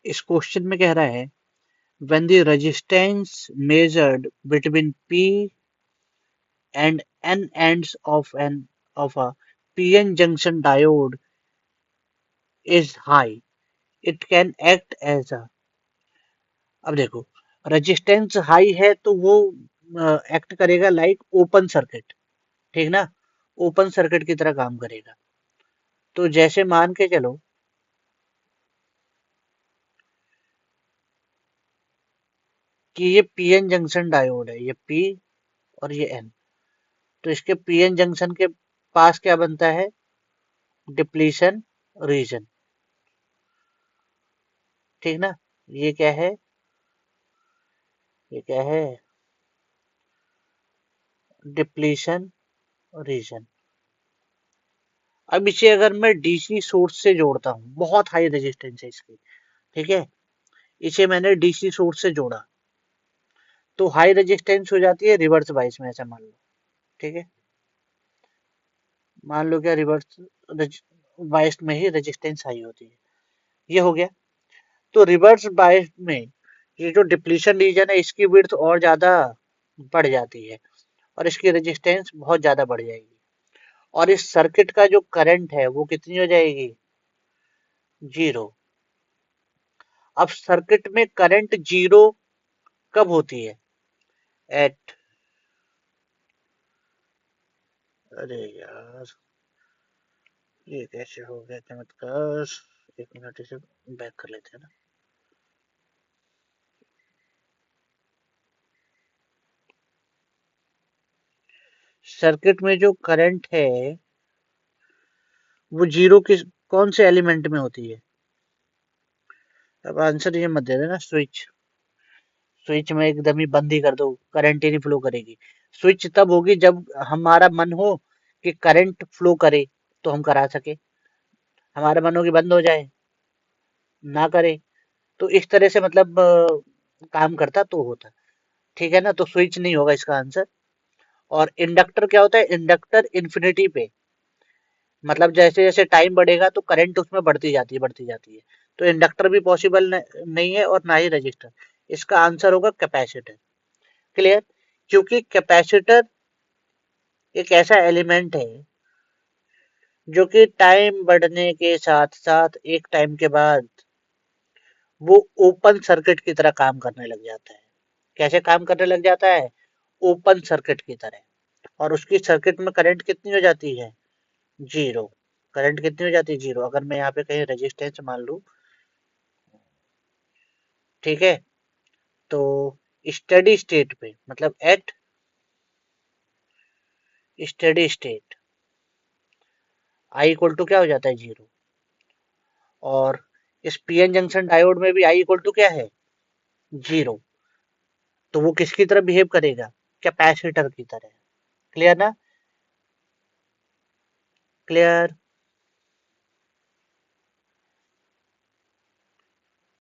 इस क्वेश्चन में कह रहा है when the resistance measured between P and N ends of a PN junction diode is high, it can act as a। अब देखो, resistance high है तो वो एक्ट करेगा लाइक ओपन सर्किट, ठीक ना, ओपन सर्किट की तरह काम करेगा। तो जैसे मान के चलो कि ये पीएन जंक्शन डायोड है, ये पी और ये एन। तो इसके पीएन जंक्शन के पास क्या बनता है, डिप्लीशन रीजन, ठीक ना। ये क्या है, ये क्या है, डिप्लीशन रीजन। अब इसे अगर मैं डीसी सोर्स से जोड़ता हूँ, बहुत हाई रेजिस्टेंस है इसकी, ठीक है, इसे मैंने डीसी सोर्स से जोड़ा तो हाई रेजिस्टेंस हो जाती है रिवर्स बाइस में, ऐसा मान लो, ठीक है। मान लो क्या, रिवर्स बाइस में ही रेजिस्टेंस हाई होती है, ये हो गया। तो रिवर्स बाइस में ये जो डिप्लीशन रीजन है इसकी विड्थ और ज्यादा बढ़ जाती है और इसकी रेजिस्टेंस बहुत ज्यादा बढ़ जाएगी और इस सर्किट का जो करंट है वो कितनी हो जाएगी, जीरो। अब सर्किट में करंट जीरो कब होती है, एट, अरे यार ये कैसे हो गया चमत्कार, एक मिनट इसे बैक कर लेते हैं ना। सर्किट में जो करंट है वो जीरो किस, कौन से एलिमेंट में होती है। अब आंसर ये मत दे देना स्विच, स्विच में एकदम ही बंद ही कर दो, करंट ही नहीं फ्लो करेगी। स्विच तब होगी जब हमारा मन हो कि करंट फ्लो करे तो हम करा सके, हमारा मन हो कि बंद हो जाए, ना करे। तो इस तरह से मतलब काम करता तो होता, ठीक है ना। तो स्विच नहीं होगा इसका आंसर। और इंडक्टर क्या होता है, इंडक्टर इन्फिनिटी पे, मतलब जैसे जैसे टाइम बढ़ेगा तो करंट उसमें बढ़ती जाती है, बढ़ती जाती है। तो इंडक्टर भी पॉसिबल नहीं है और ना ही रजिस्टर। इसका आंसर होगा कैपेसिटर। क्लियर, क्योंकि कैपेसिटर एक ऐसा एलिमेंट है जो कि टाइम बढ़ने के साथ साथ एक टाइम के बाद वो ओपन सर्किट की तरह काम करने लग जाता है। कैसे काम करने लग जाता है, ओपन सर्किट की तरह। और उसकी सर्किट में करंट कितनी हो जाती है, जीरो। करंट कितनी हो जाती है, जीरो। अगर मैं यहाँ पे कहीं रेजिस्टेंस मान लूं, ठीक है, तो स्टडी स्टेट पे मतलब at steady state I equal to क्या हो जाता है, जीरो। और इस पीएन जंक्शन डायोड में भी आई इक्वल टू क्या है, जीरो। तो वो किसकी तरह बिहेव करेगा, कैपेसिटर की तरह। क्लियर ना, क्लियर।